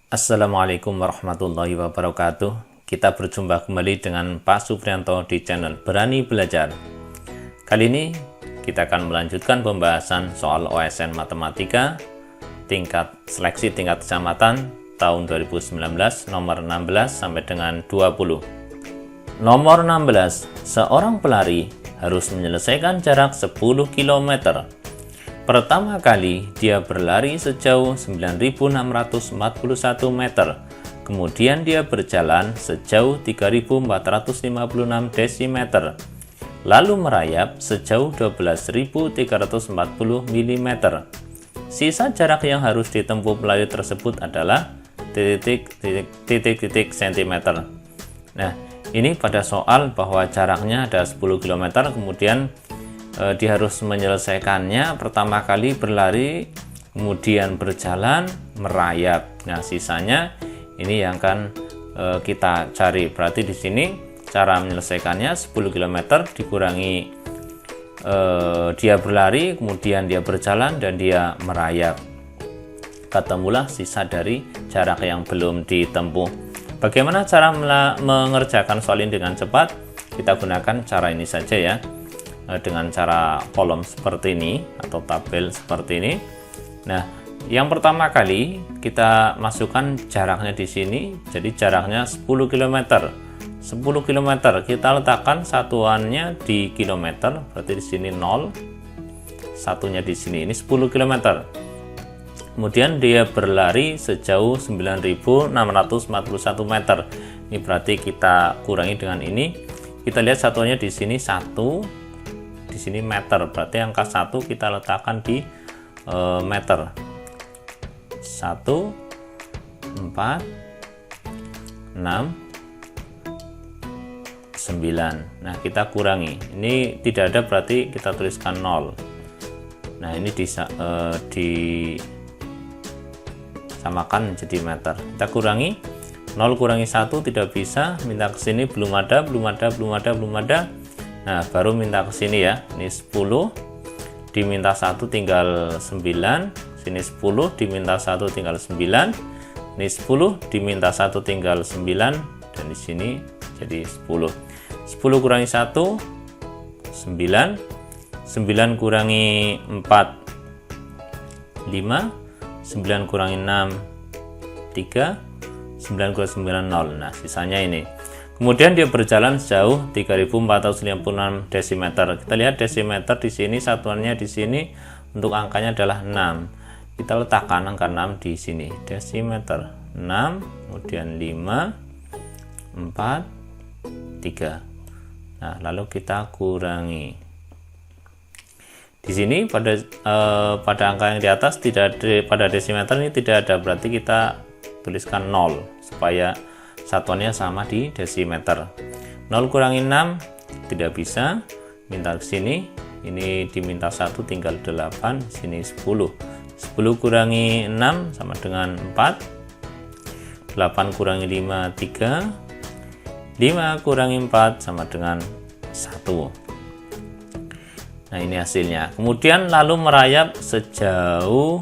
Assalamualaikum warahmatullahi wabarakatuh. Kita berjumpa kembali dengan Pak Suprianto di channel Berani Belajar. Kali ini kita akan melanjutkan pembahasan soal OSN Matematika tingkat seleksi tingkat kecamatan tahun 2019 nomor 16 sampai dengan 20. Nomor 16, seorang pelari harus menyelesaikan jarak 10 km. Pertama kali dia berlari sejauh 9.641 meter. Kemudian dia berjalan sejauh 3.456 desimeter. Lalu merayap sejauh 12.340 mm. Sisa jarak yang harus ditempuh pelari tersebut adalah titik-titik sentimeter. Nah, ini pada soal bahwa jaraknya ada 10 km, kemudian dia harus menyelesaikannya pertama kali berlari, kemudian berjalan, merayap. Nah, sisanya ini yang akan kita cari. Berarti di sini cara menyelesaikannya 10 km dikurangi dia berlari, kemudian dia berjalan dan dia merayap. Ketemulah sisa dari jarak yang belum ditempuh. Bagaimana cara mengerjakan soal ini dengan cepat? Kita gunakan cara ini saja ya. Dengan cara kolom seperti ini atau tabel seperti ini. Nah, yang pertama kali kita masukkan jaraknya di sini. Jadi jaraknya 10 km. 10 km kita letakkan satuannya di kilometer, berarti di sini 0. Satunya di sini, ini 10 km. Kemudian dia berlari sejauh 9.641 meter. Ini berarti kita kurangi dengan ini. Kita lihat satuannya di sini 1. Di sini meter, berarti angka 1 kita letakkan di meter. 1, 4, 6, 9. Nah, kita kurangi. Ini tidak ada, berarti kita tuliskan 0. Nah, ini disamakan menjadi meter. Kita kurangi. 0 kurangi 1 tidak bisa, minta ke sini belum ada. Nah, baru minta ke sini ya. Ini 10 diminta 1 tinggal 9. Sini 10 diminta 1 tinggal 9. Ini 10 diminta 1 tinggal 9 dan di sini jadi 10. 10 kurangi 1 9. 9 kurangi 4 5. 9 kurangi 6 3. 9 kurangi 9 0. Nah, sisanya ini. Kemudian dia berjalan sejauh 3.456 desimeter. Kita lihat desimeter di sini, satuannya di sini, untuk angkanya adalah 6. Kita letakkan angka 6 di sini. Desimeter 6, kemudian 5, 4, 3. Nah, lalu kita kurangi. Di sini pada angka yang di atas tidak ada, pada desimeter ini tidak ada, berarti kita tuliskan 0 supaya satuannya sama di desimeter. 0 kurangi 6 tidak bisa, minta ke sini, ini diminta 1 tinggal 8, sini 10. 10 kurangi 6 sama dengan 4. 8 kurangi 5 3. 5 kurangi 4 sama dengan 1. Nah, ini hasilnya. Kemudian lalu merayap sejauh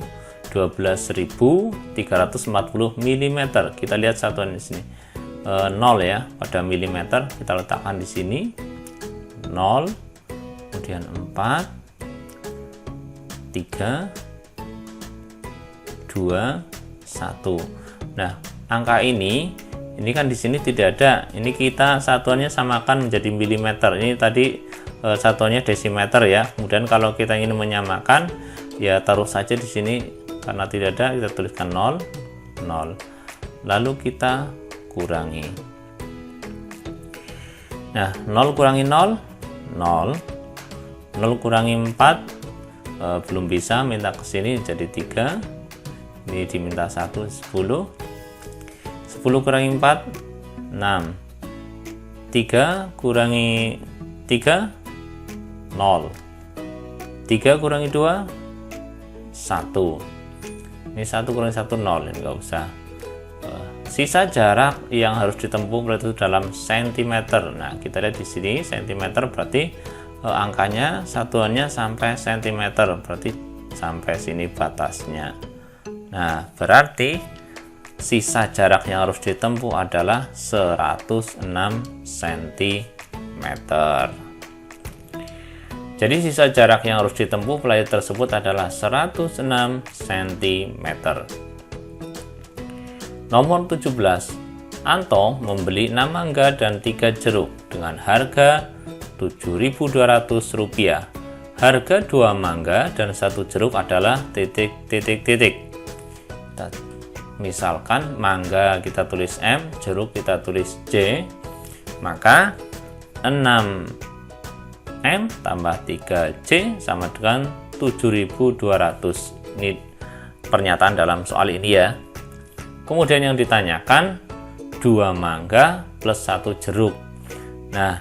12.340 mm. Kita lihat satuan di sini. 0 ya, pada milimeter kita letakkan di sini 0, kemudian 4, 3, 2, 1. Nah, angka ini kan di sini tidak ada. Ini kita satuannya samakan menjadi milimeter. Ini tadi satuannya desimeter ya. Kemudian kalau kita ingin menyamakan, ya taruh saja di sini. Karena tidak ada, kita tuliskan 0, 0. Lalu kita kurangi. Nah, 0 kurangi 0 0. 0 kurangi 4 belum bisa, minta ke sini jadi 3. Ini diminta 1 10. 10 kurangi 4 6. 3 kurangi 3 0. 3 kurangi 2 1. Ini 1 kurangi 1 0, ini enggak usah. Sisa jarak yang harus ditempuh berarti dalam sentimeter. Nah, kita lihat di sini sentimeter, berarti angkanya satuannya sampai sentimeter, berarti sampai sini batasnya. Nah, berarti sisa jarak yang harus ditempuh adalah 106 cm. Jadi sisa jarak yang harus ditempuh pelayar tersebut adalah 106 cm. Nomor 17. Anto membeli 6 mangga dan 3 jeruk dengan harga Rp7.200. Harga 2 mangga dan 1 jeruk adalah Misalkan mangga kita tulis M, jeruk kita tulis J, maka 6 M tambah 3C sama dengan 7.200. Ini pernyataan dalam soal ini ya. Kemudian yang ditanyakan 2 mangga plus 1 jeruk. Nah,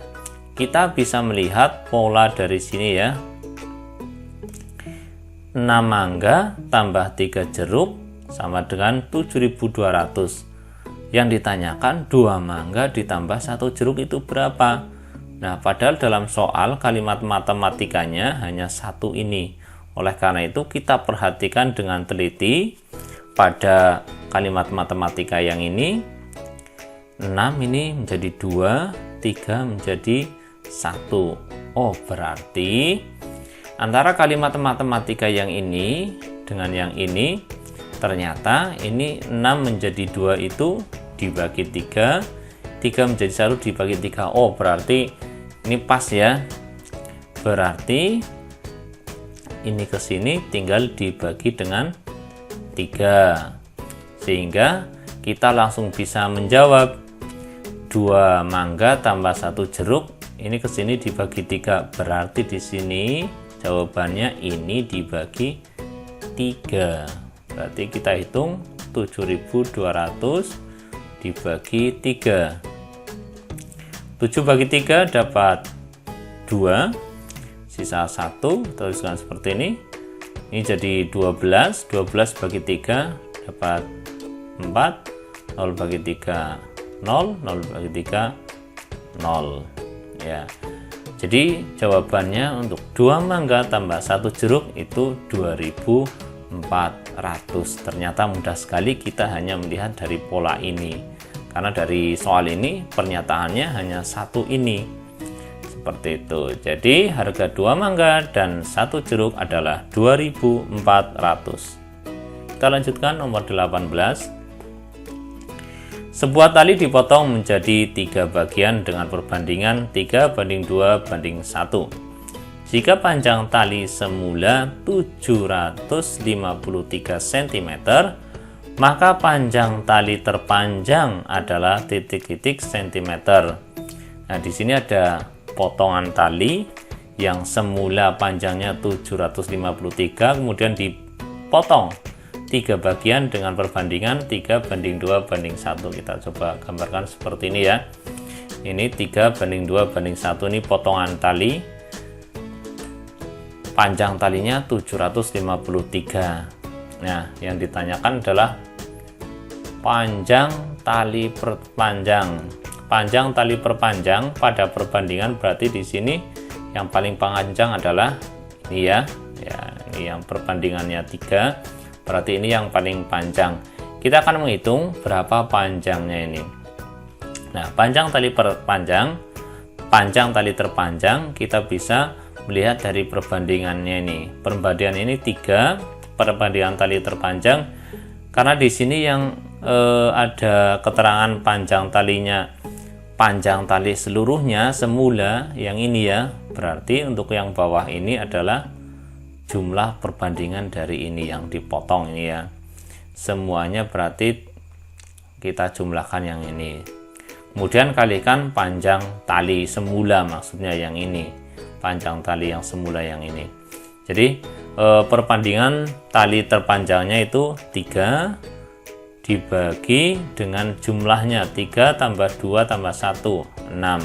kita bisa melihat pola dari sini ya. 6 mangga tambah 3 jeruk sama dengan 7.200. Yang ditanyakan 2 mangga ditambah 1 jeruk itu berapa? Nah, padahal dalam soal kalimat matematikanya hanya satu ini. Oleh karena itu kita perhatikan dengan teliti pada kalimat matematika yang ini. 6 ini menjadi 2, 3 menjadi 1. Oh, berarti antara kalimat matematika yang ini dengan yang ini, ternyata ini 6 menjadi 2 itu dibagi 3, 3 menjadi 1 dibagi 3. Oh, berarti ini pas ya. Berarti ini ke sini tinggal dibagi dengan 3. Sehingga kita langsung bisa menjawab 2 mangga tambah 1 jeruk ini ke sini dibagi 3. Berarti di sini jawabannya ini dibagi 3. Berarti kita hitung 7.200 dibagi 3. 7 bagi 3 dapat 2, sisa 1, tuliskan seperti ini. Ini jadi 12, 12 bagi 3 dapat 4, 0 bagi 3, 0, 0 bagi 3, 0. Ya. Jadi jawabannya untuk 2 mangga tambah 1 jeruk itu 2.400. Ternyata mudah sekali kita hanya melihat dari pola ini. Karena dari soal ini pernyataannya hanya satu ini. Seperti itu. Jadi harga 2 mangga dan 1 jeruk adalah 2.400. Kita lanjutkan nomor 18. Sebuah tali dipotong menjadi 3 bagian dengan perbandingan 3:2:1. Jika panjang tali semula 753 cm, maka panjang tali terpanjang adalah titik-titik sentimeter. Nah, di sini ada potongan tali yang semula panjangnya 753, kemudian dipotong 3 bagian dengan perbandingan 3:2:1. Kita coba gambarkan seperti ini ya. Ini 3:2:1, ini potongan tali. Panjang talinya 753. Nah, yang ditanyakan adalah panjang tali perpanjang. Panjang tali perpanjang pada perbandingan berarti di sini yang paling panjang adalah ini ya. Ya, ini yang perbandingannya 3. Berarti ini yang paling panjang. Kita akan menghitung berapa panjangnya ini. Nah, panjang tali terpanjang kita bisa melihat dari perbandingannya ini. Perbandingan ini 3. Perbandingan tali terpanjang, karena di sini yang ada keterangan panjang talinya, panjang tali seluruhnya semula yang ini ya, berarti untuk yang bawah ini adalah jumlah perbandingan dari ini yang dipotong ini ya, semuanya berarti kita jumlahkan yang ini, kemudian kalikan panjang tali semula, maksudnya yang ini, panjang tali yang semula yang ini. Jadi perbandingan tali terpanjangnya itu 3 dibagi dengan jumlahnya 3 tambah 2 tambah 1, 6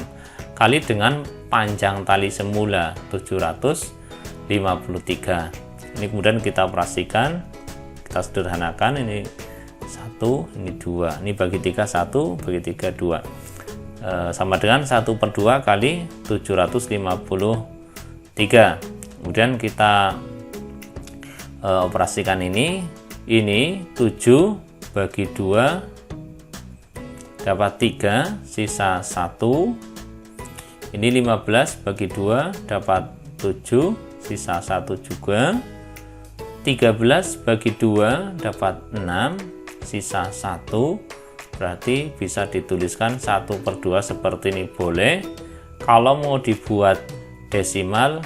kali dengan panjang tali semula 753. Ini kemudian kita operasikan, kita sederhanakan, ini 1, ini 2, ini bagi 3 1, bagi 3 2, sama dengan 1/2 kali 753. Kemudian kita operasikan ini 7 bagi 2 dapat 3, sisa 1. Ini 15 bagi 2 dapat 7, sisa 1 juga. 13 bagi 2 dapat 6, sisa 1. Berarti bisa dituliskan 1/2 seperti ini boleh. Kalau mau dibuat desimal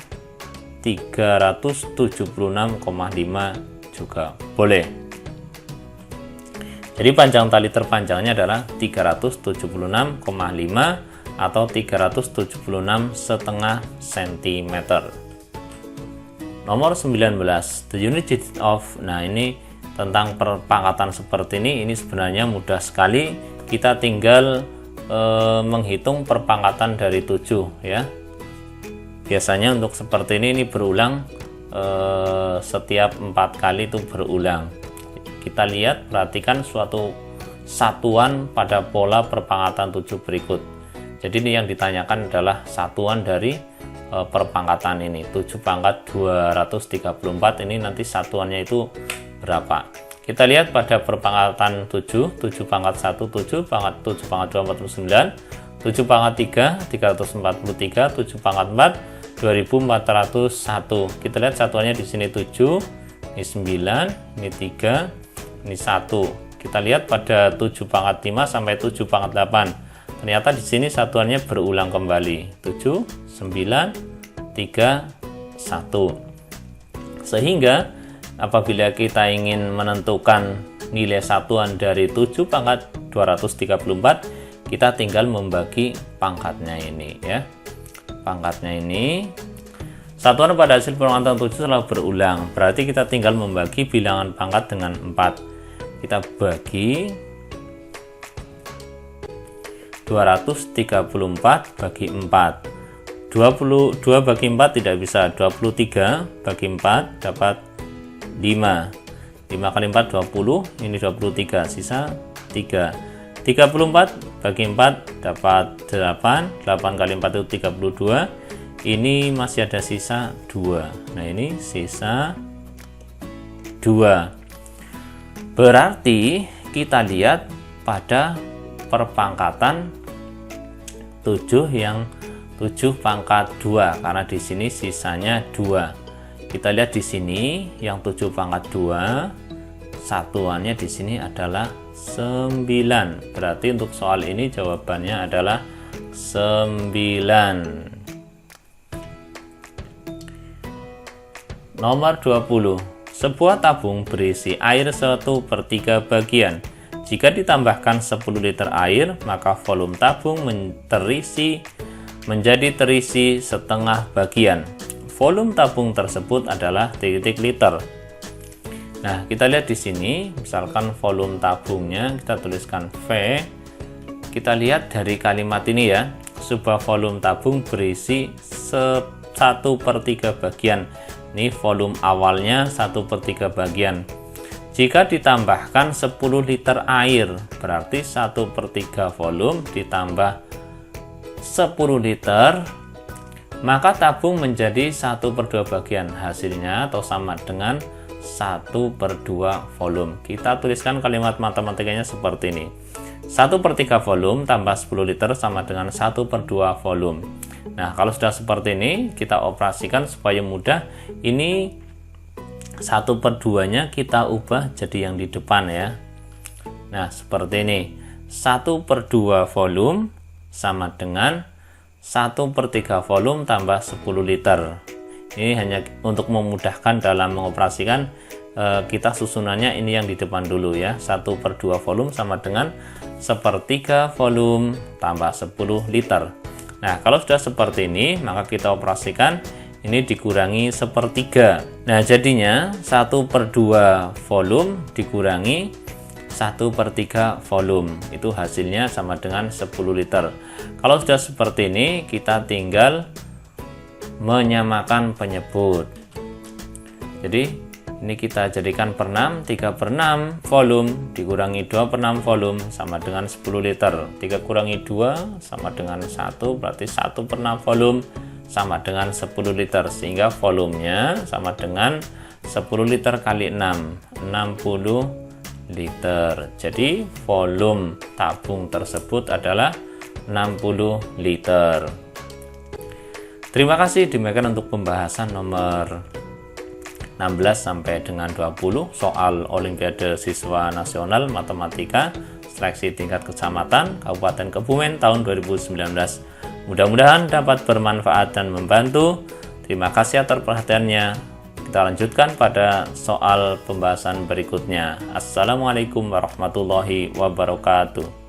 376,5 juga boleh. Jadi panjang tali terpanjangnya adalah 376,5 atau 376,5 cm. Nomor 19, the unit of, nah ini tentang perpangkatan seperti ini sebenarnya mudah sekali. Kita tinggal menghitung perpangkatan dari 7 ya. Biasanya untuk seperti ini berulang setiap 4 kali itu berulang. Kita lihat, perhatikan suatu satuan pada pola perpangkatan 7 berikut. Jadi ini yang ditanyakan adalah satuan dari perpangkatan ini. 7 pangkat 234 ini nanti satuannya itu berapa. Kita lihat pada perpangkatan 7 pangkat 1 7, pangkat 7 pangkat 2 49, 7 pangkat 3 343, 7 pangkat 4 2401. Kita lihat satuannya di sini 7, ini 9, ini 3, ini 1. Kita lihat pada 7 pangkat 5 sampai 7 pangkat 8. Ternyata di sini satuannya berulang kembali. 7, 9, 3, 1. Sehingga apabila kita ingin menentukan nilai satuan dari 7 pangkat 234, kita tinggal membagi pangkatnya ini ya. Pangkatnya ini satuan pada hasil perpangkatan 7 selalu berulang, berarti kita tinggal membagi bilangan pangkat dengan 4. Kita bagi 234 bagi 4. 22 bagi 4 tidak bisa. 23 bagi 4 dapat 5. 5 kali 4 20, ini 23, sisa 3. 34 bagi 4 dapat 8, 8 kali 4 itu 32, ini masih ada sisa 2. Nah ini sisa 2. Berarti kita lihat pada perpangkatan 7 yang 7 pangkat 2, karena di sini sisanya 2. Kita lihat di sini yang 7 pangkat 2, satuannya di sini adalah 9. Berarti untuk soal ini jawabannya adalah 9. Nomor 20. Sebuah tabung berisi air 1/3 bagian. Jika ditambahkan 10 liter air, maka volume tabung menjadi terisi setengah bagian. Volume tabung tersebut adalah titik liter. Nah, kita lihat di sini, misalkan volume tabungnya kita tuliskan V. Kita lihat dari kalimat ini ya, sebuah volume tabung berisi 1/3 bagian. Ini volume awalnya 1/3 bagian. Jika ditambahkan 10 liter air, berarti 1/3 volume ditambah 10 liter, maka tabung menjadi 1/2 bagian. Hasilnya atau sama dengan 1/2 volume. Kita tuliskan kalimat matematikanya seperti ini. 1/3 volume tambah 10 liter sama dengan 1/2 volume. Nah, kalau sudah seperti ini, kita operasikan supaya mudah. Ini 1/2-nya kita ubah jadi yang di depan ya. Nah, seperti ini. 1/2 volume sama dengan 1/3 volume tambah 10 liter. Ini hanya untuk memudahkan dalam mengoperasikan, kita susunannya ini yang di depan dulu ya. 1/2 volume sama dengan 1/3 volume tambah 10 liter. Nah, kalau sudah seperti ini, maka kita operasikan ini dikurangi 1/3. Nah, jadinya 1/2 volume dikurangi 1/3 volume. Itu hasilnya sama dengan 10 liter. Kalau sudah seperti ini, kita tinggal menyamakan penyebut. Jadi ini kita jadikan per 6, 3/6 volume dikurangi 2/6 volume sama dengan 10 liter. 3 kurangi 2 sama dengan 1, berarti 1/6 volume sama dengan 10 liter, sehingga volumenya sama dengan 10 liter kali 6, 60 liter. Jadi volume tabung tersebut adalah 60 liter. Terima kasih, demikian untuk pembahasan nomor 16 sampai dengan 20 soal Olimpiade Siswa Nasional Matematika Seleksi Tingkat Kecamatan Kabupaten Kebumen tahun 2019. Mudah-mudahan dapat bermanfaat dan membantu. Terima kasih atas perhatiannya. Kita lanjutkan pada soal pembahasan berikutnya. Assalamualaikum warahmatullahi wabarakatuh.